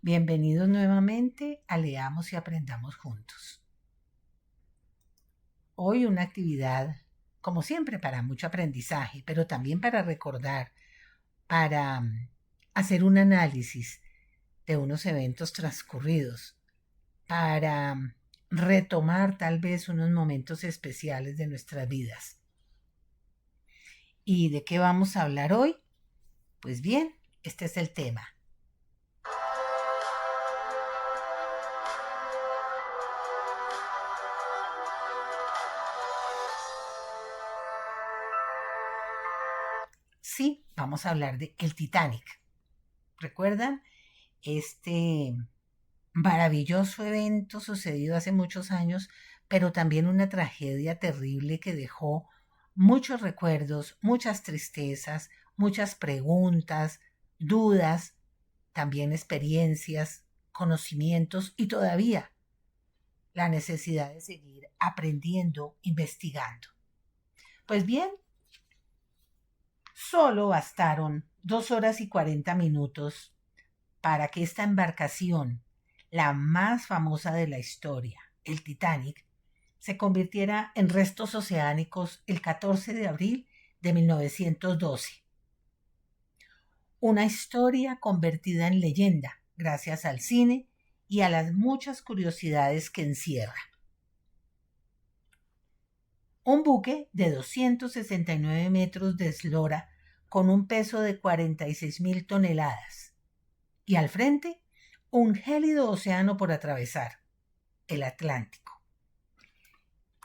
Bienvenidos nuevamente a Leamos y Aprendamos Juntos. Hoy una actividad, como siempre, para mucho aprendizaje, pero también para recordar, para hacer un análisis de unos eventos transcurridos, para retomar tal vez unos momentos especiales de nuestras vidas. ¿Y de qué vamos a hablar hoy? Pues bien, este es el tema. Sí, vamos a hablar de el Titanic. ¿Recuerdan este maravilloso evento sucedido hace muchos años, pero también una tragedia terrible que dejó muchos recuerdos, muchas tristezas, muchas preguntas, dudas, también experiencias, conocimientos y todavía la necesidad de seguir aprendiendo, investigando? Pues bien, solo bastaron 2 horas y 40 minutos para que esta embarcación, la más famosa de la historia, el Titanic, se convirtiera en restos oceánicos el 14 de abril de 1912. Una historia convertida en leyenda gracias al cine y a las muchas curiosidades que encierra. Un buque de 269 metros de eslora con un peso de 46.000 toneladas. Y al frente, un gélido océano por atravesar, el Atlántico.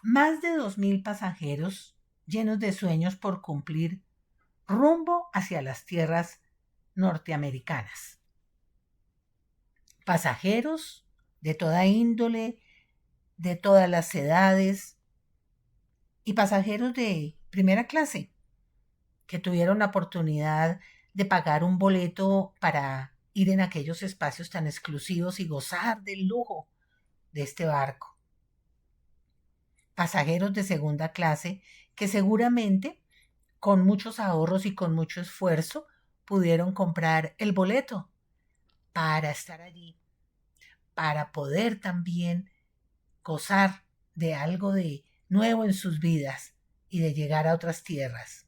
Más de 2.000 pasajeros llenos de sueños por cumplir rumbo hacia las tierras norteamericanas. Pasajeros de toda índole, de todas las edades y pasajeros de primera clase que tuvieron la oportunidad de pagar un boleto para ir en aquellos espacios tan exclusivos y gozar del lujo de este barco. Pasajeros de segunda clase que seguramente con muchos ahorros y con mucho esfuerzo pudieron comprar el boleto para estar allí, para poder también gozar de algo de nuevo en sus vidas y de llegar a otras tierras.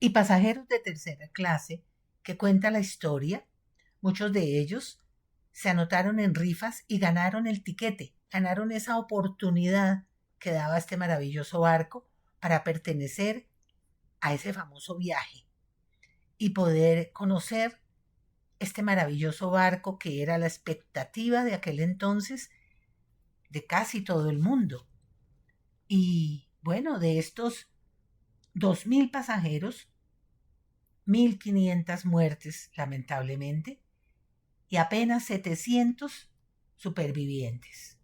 Y pasajeros de tercera clase que cuenta la historia, muchos de ellos se anotaron en rifas y ganaron el tiquete, ganaron esa oportunidad que daba este maravilloso barco para pertenecer a ese famoso viaje y poder conocer este maravilloso barco que era la expectativa de aquel entonces de casi todo el mundo. Y bueno, de estos 2.000 pasajeros, 1.500 muertes lamentablemente y apenas 700 supervivientes.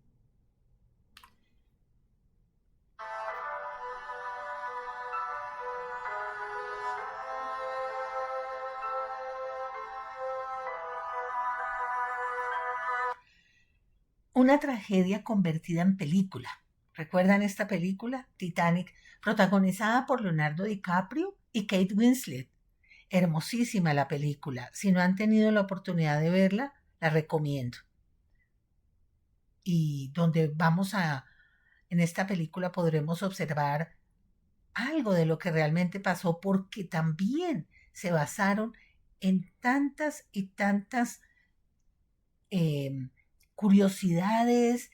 Una tragedia convertida en película. ¿Recuerdan esta película, Titanic, protagonizada por Leonardo DiCaprio y Kate Winslet? Hermosísima la película. Si no han tenido la oportunidad de verla, la recomiendo. Y en esta película podremos observar algo de lo que realmente pasó porque también se basaron en tantas y tantas eh, curiosidades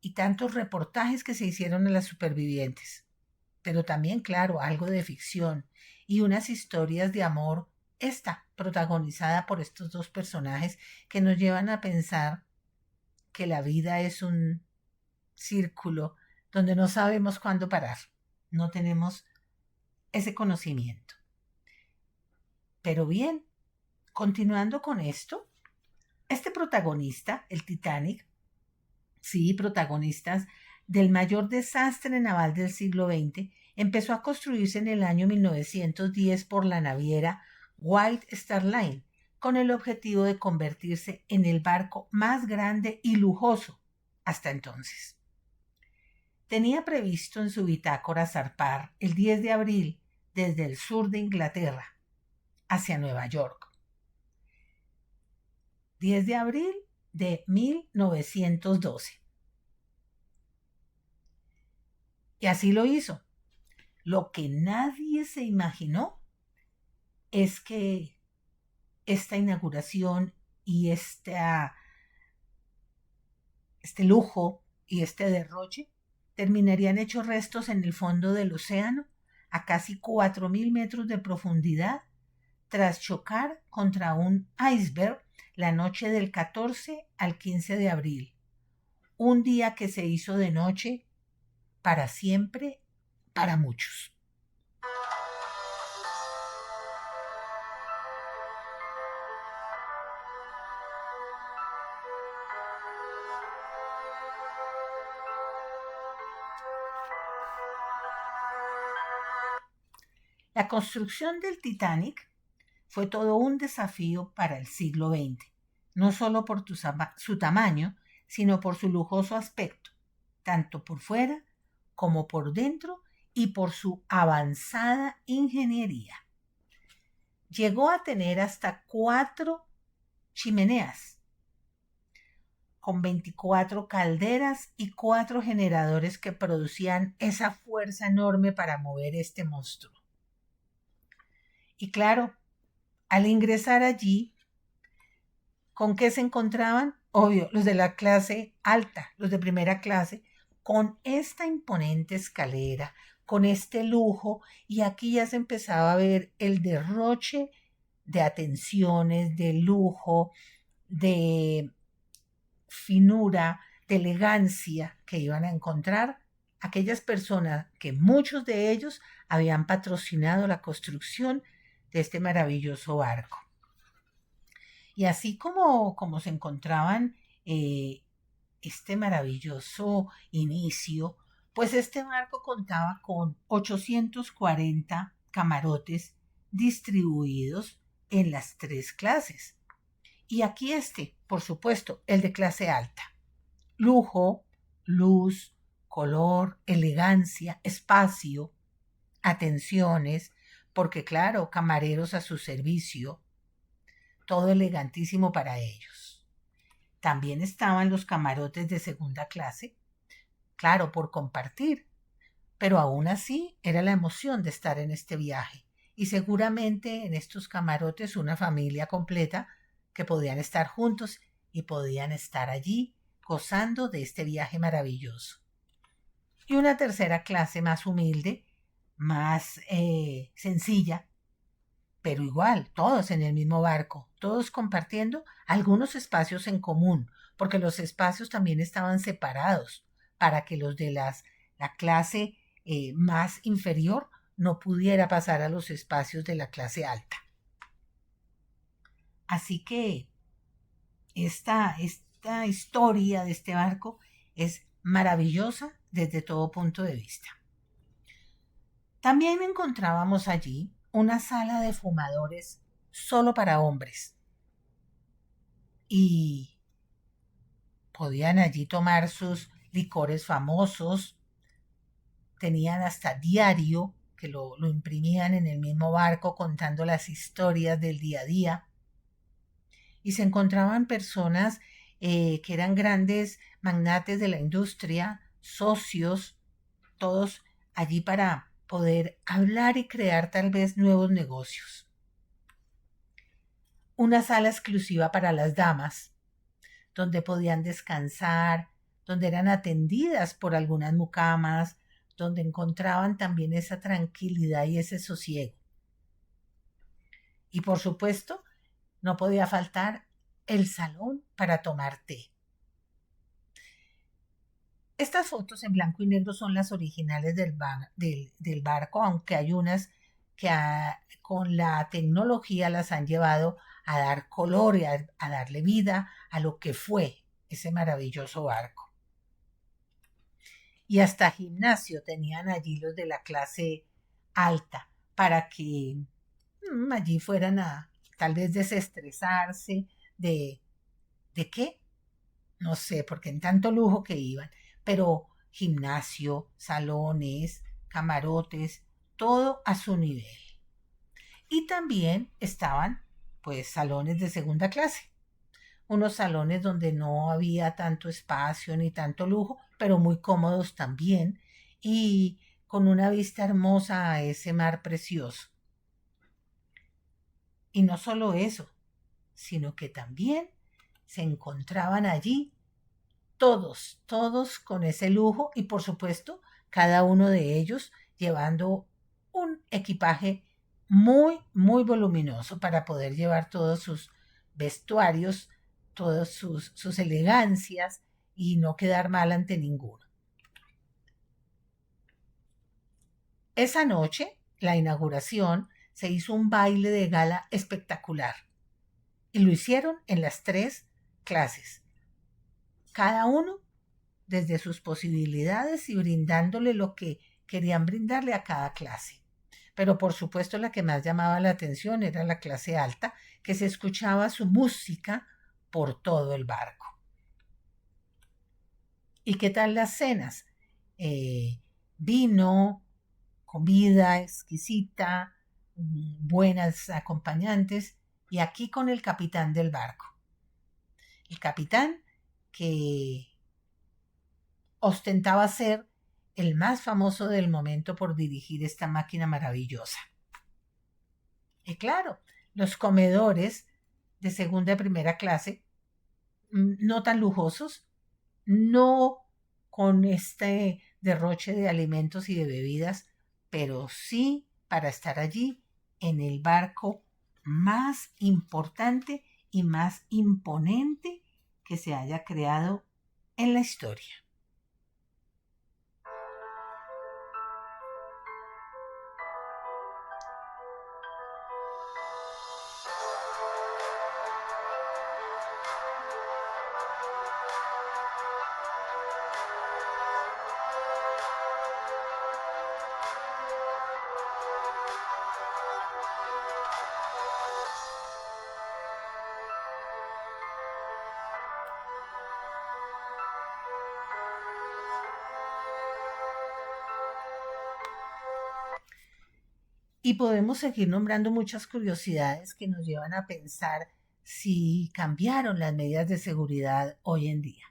y tantos reportajes que se hicieron a las supervivientes. Pero también, claro, algo de ficción y unas historias de amor, esta protagonizada por estos dos personajes que nos llevan a pensar que la vida es un círculo donde no sabemos cuándo parar, no tenemos ese conocimiento. Pero bien, continuando con esto, este protagonista, el Titanic, sí, protagonistas del mayor desastre naval del siglo XX, empezó a construirse en el año 1910 por la naviera White Star Line, con el objetivo de convertirse en el barco más grande y lujoso hasta entonces. Tenía previsto en su bitácora zarpar el 10 de abril desde el sur de Inglaterra hacia Nueva York. 10 de abril de 1912. Y así lo hizo. Lo que nadie se imaginó es que esta inauguración y este lujo y este derroche terminarían hechos restos en el fondo del océano a casi 4.000 metros de profundidad tras chocar contra un iceberg la noche del 14 al 15 de abril. Un día que se hizo de noche para siempre para muchos. La construcción del Titanic fue todo un desafío para el siglo XX, no solo por su tamaño, sino por su lujoso aspecto, tanto por fuera como por dentro y por su avanzada ingeniería. Llegó a tener hasta 4 chimeneas, con 24 calderas y 4 generadores que producían esa fuerza enorme para mover este monstruo. Y claro, al ingresar allí, ¿con qué se encontraban? Obvio, los de la clase alta, los de primera clase, con esta imponente escalera, con este lujo, y aquí ya se empezaba a ver el derroche de atenciones, de lujo, de finura, de elegancia que iban a encontrar aquellas personas que muchos de ellos habían patrocinado la construcción de este maravilloso barco. Y así como se encontraban este maravilloso inicio, pues este barco contaba con 840 camarotes distribuidos en las 3 clases. Y aquí por supuesto, el de clase alta. Lujo, luz, color, elegancia, espacio, atenciones, porque claro, camareros a su servicio, todo elegantísimo para ellos. También estaban los camarotes de segunda clase, claro, por compartir, pero aún así era la emoción de estar en este viaje. Y seguramente en estos camarotes una familia completa que podían estar juntos y podían estar allí gozando de este viaje maravilloso. Y una tercera clase más humilde, más sencilla, pero igual, todos en el mismo barco, todos compartiendo algunos espacios en común, porque los espacios también estaban separados para que los de la clase más inferior no pudiera pasar a los espacios de la clase alta. Así que esta historia de este barco es maravillosa desde todo punto de vista. También encontrábamos allí una sala de fumadores solo para hombres y podían allí tomar sus licores famosos, tenían hasta diario que lo imprimían en el mismo barco contando las historias del día a día, y se encontraban personas que eran grandes magnates de la industria, socios, todos allí para poder hablar y crear tal vez nuevos negocios. Una sala exclusiva para las damas, donde podían descansar, donde eran atendidas por algunas mucamas, donde encontraban también esa tranquilidad y ese sosiego. Y por supuesto, no podía faltar el salón para tomar té. Estas fotos en blanco y negro son las originales del barco, aunque hay unas que con la tecnología las han llevado a dar color y a darle vida a lo que fue ese maravilloso barco. Y hasta gimnasio tenían allí los de la clase alta para que allí fueran a tal vez desestresarse ¿de qué? No sé, porque en tanto lujo que iban, pero gimnasio, salones, camarotes, todo a su nivel. Y también estaban, pues, salones de segunda clase, unos salones donde no había tanto espacio ni tanto lujo, pero muy cómodos también, y con una vista hermosa a ese mar precioso. Y no solo eso, sino que también se encontraban allí todos con ese lujo y por supuesto cada uno de ellos llevando un equipaje muy voluminoso para poder llevar todos sus vestuarios, todas sus elegancias y no quedar mal ante ninguno. Esa noche, la inauguración, se hizo un baile de gala espectacular y lo hicieron en las tres clases, cada uno desde sus posibilidades y brindándole lo que querían brindarle a cada clase. Pero por supuesto la que más llamaba la atención era la clase alta, que se escuchaba su música por todo el barco. ¿Y qué tal las cenas? Vino, comida exquisita, buenas acompañantes, y aquí con el capitán del barco. El capitán que ostentaba ser el más famoso del momento por dirigir esta máquina maravillosa. Y claro, los comedores de segunda y primera clase, no tan lujosos, no con este derroche de alimentos y de bebidas, pero sí para estar allí en el barco más importante y más imponente que se haya creado en la historia. Y podemos seguir nombrando muchas curiosidades que nos llevan a pensar si cambiaron las medidas de seguridad hoy en día.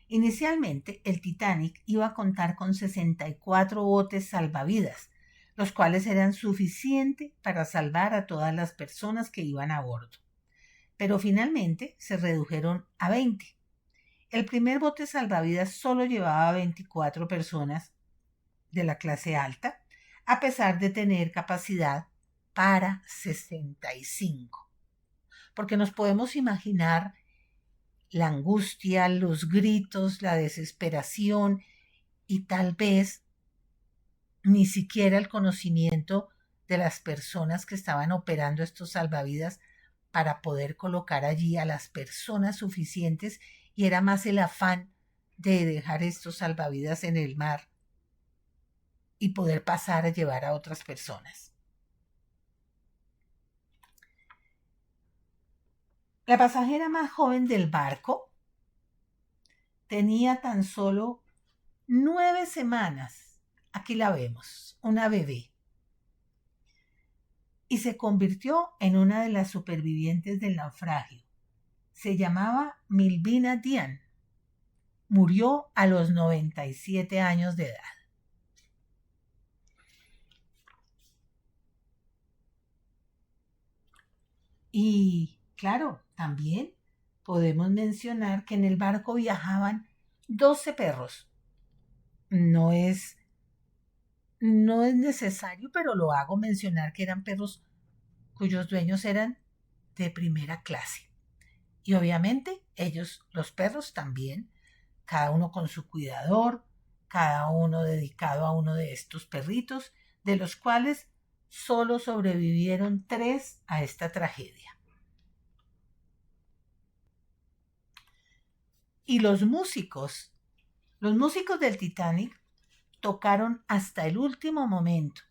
Inicialmente, el Titanic iba a contar con 64 botes salvavidas, los cuales eran suficientes para salvar a todas las personas que iban a bordo. Pero finalmente se redujeron a 20. El primer bote salvavidas solo llevaba 24 personas de la clase alta, a pesar de tener capacidad para 65. Porque nos podemos imaginar la angustia, los gritos, la desesperación y tal vez ni siquiera el conocimiento de las personas que estaban operando estos salvavidas para poder colocar allí a las personas suficientes, y era más el afán de dejar estos salvavidas en el mar y poder pasar a llevar a otras personas. La pasajera más joven del barco tenía tan solo 9 semanas. Aquí la vemos, una bebé. Y se convirtió en una de las supervivientes del naufragio. Se llamaba Milvina Dian. Murió a los 97 años de edad. Y claro, también podemos mencionar que en el barco viajaban 12 perros. No es, no es necesario, pero lo hago mencionar que eran perros cuyos dueños eran de primera clase. Y obviamente ellos, los perros también, cada uno con su cuidador, cada uno dedicado a uno de estos perritos, de los cuales solo sobrevivieron 3 a esta tragedia. Y los músicos del Titanic tocaron hasta el último momento.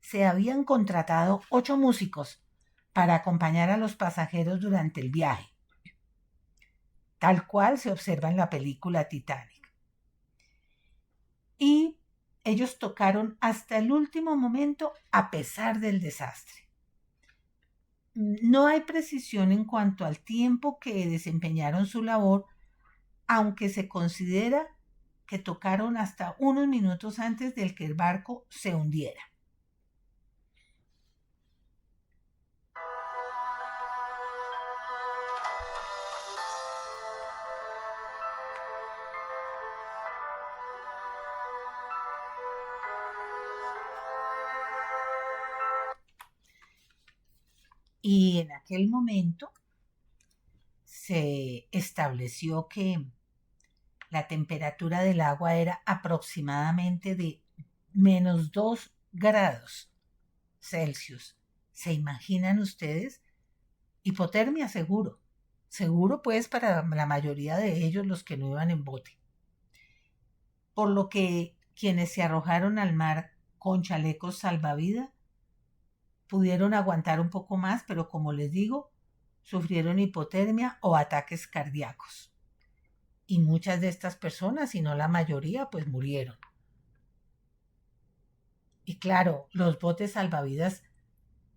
Se habían contratado 8 músicos para acompañar a los pasajeros durante el viaje, tal cual se observa en la película Titanic. Y ellos tocaron hasta el último momento a pesar del desastre. No hay precisión en cuanto al tiempo que desempeñaron su labor, aunque se considera que tocaron hasta unos minutos antes de que el barco se hundiera. Y en aquel momento se estableció que la temperatura del agua era aproximadamente de -2 grados Celsius. ¿Se imaginan ustedes? Hipotermia seguro. Seguro pues para la mayoría de ellos los que no iban en bote. Por lo que quienes se arrojaron al mar con chalecos salvavidas pudieron aguantar un poco más, pero como les digo, sufrieron hipotermia o ataques cardíacos. Y muchas de estas personas, si no la mayoría, pues murieron. Y claro, los botes salvavidas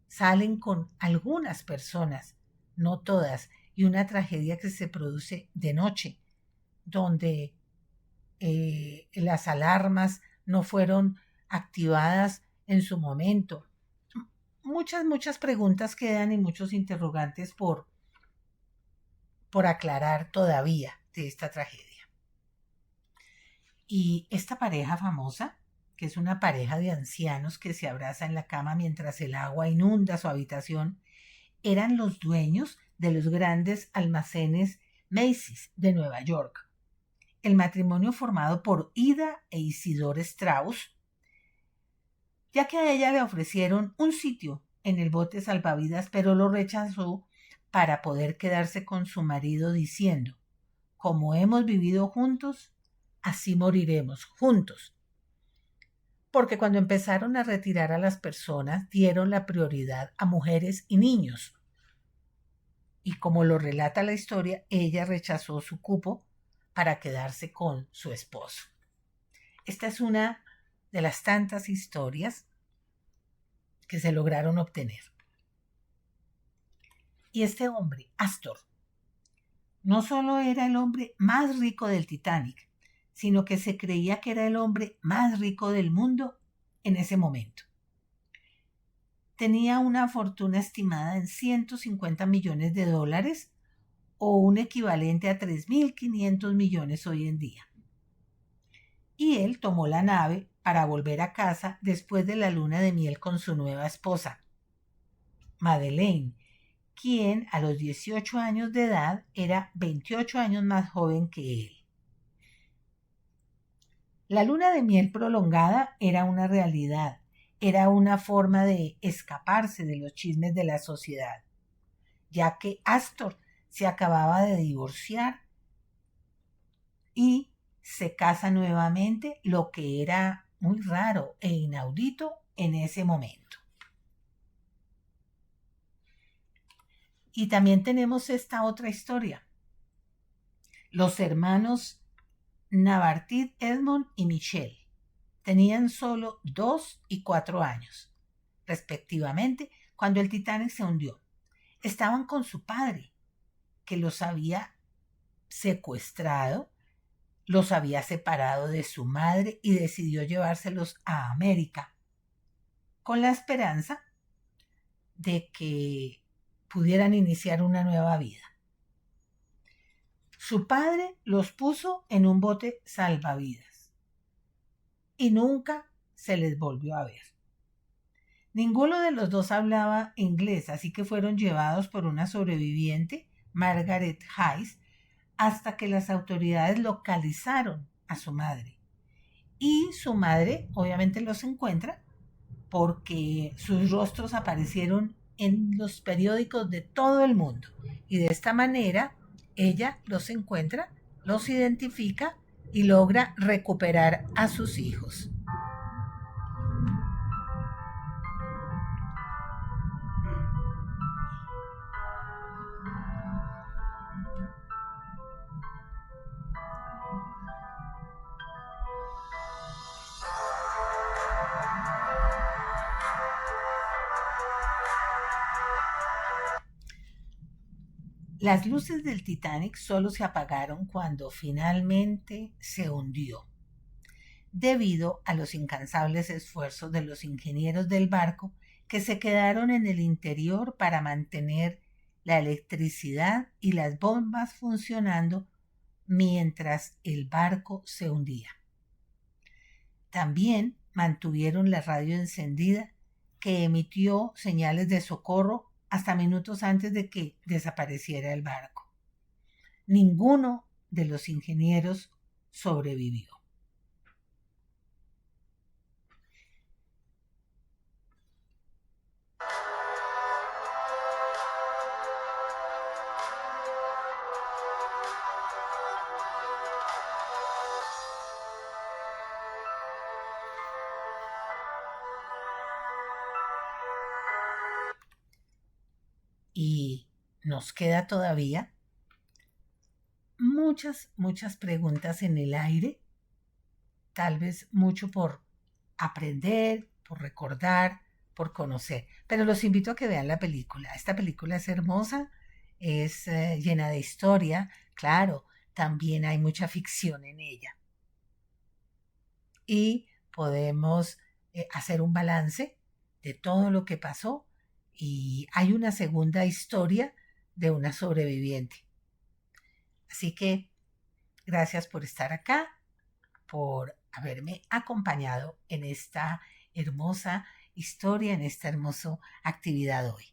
salen con algunas personas, no todas, y una tragedia que se produce de noche, donde las alarmas no fueron activadas en su momento. Muchas preguntas quedan y muchos interrogantes por aclarar todavía de esta tragedia. Y esta pareja famosa, que es una pareja de ancianos que se abraza en la cama mientras el agua inunda su habitación, eran los dueños de los grandes almacenes Macy's de Nueva York. El matrimonio formado por Ida e Isidore Strauss, ya que a ella le ofrecieron un sitio en el bote salvavidas, pero lo rechazó para poder quedarse con su marido diciendo: como hemos vivido juntos, así moriremos juntos. Porque cuando empezaron a retirar a las personas, dieron la prioridad a mujeres y niños. Y como lo relata la historia, ella rechazó su cupo para quedarse con su esposo. Esta es una de las tantas historias que se lograron obtener. Y este hombre, Astor, no solo era el hombre más rico del Titanic, sino que se creía que era el hombre más rico del mundo en ese momento. Tenía una fortuna estimada en $150 millones o un equivalente a 3.500 millones hoy en día. Y él tomó la nave para volver a casa después de la luna de miel con su nueva esposa, Madeleine, quien a los 18 años de edad era 28 años más joven que él. La luna de miel prolongada era una realidad, era una forma de escaparse de los chismes de la sociedad, ya que Astor se acababa de divorciar y se casa nuevamente, lo que era muy raro e inaudito en ese momento. Y también tenemos esta otra historia. Los hermanos Navartid, Edmond y Michelle tenían solo 2 y 4 años, respectivamente, cuando el Titanic se hundió. Estaban con su padre, que los había secuestrado, los había separado de su madre y decidió llevárselos a América, con la esperanza de que pudieran iniciar una nueva vida. Su padre los puso en un bote salvavidas y nunca se les volvió a ver. Ninguno de los dos hablaba inglés, así que fueron llevados por una sobreviviente, Margaret Hayes, hasta que las autoridades localizaron a su madre. Y su madre obviamente los encuentra porque sus rostros aparecieron en los periódicos de todo el mundo. Y de esta manera ella los encuentra, los identifica y logra recuperar a sus hijos. Las luces del Titanic solo se apagaron cuando finalmente se hundió, debido a los incansables esfuerzos de los ingenieros del barco que se quedaron en el interior para mantener la electricidad y las bombas funcionando mientras el barco se hundía. También mantuvieron la radio encendida, que emitió señales de socorro hasta minutos antes de que desapareciera el barco. Ninguno de los ingenieros sobrevivió. Y nos queda todavía muchas preguntas en el aire, tal vez mucho por aprender, por recordar, por conocer. Pero los invito a que vean la película. Esta película es hermosa, es llena de historia, claro, también hay mucha ficción en ella. Y podemos hacer un balance de todo lo que pasó y hay una segunda historia de una sobreviviente. Así que gracias por estar acá, por haberme acompañado en esta hermosa historia, en esta hermosa actividad hoy.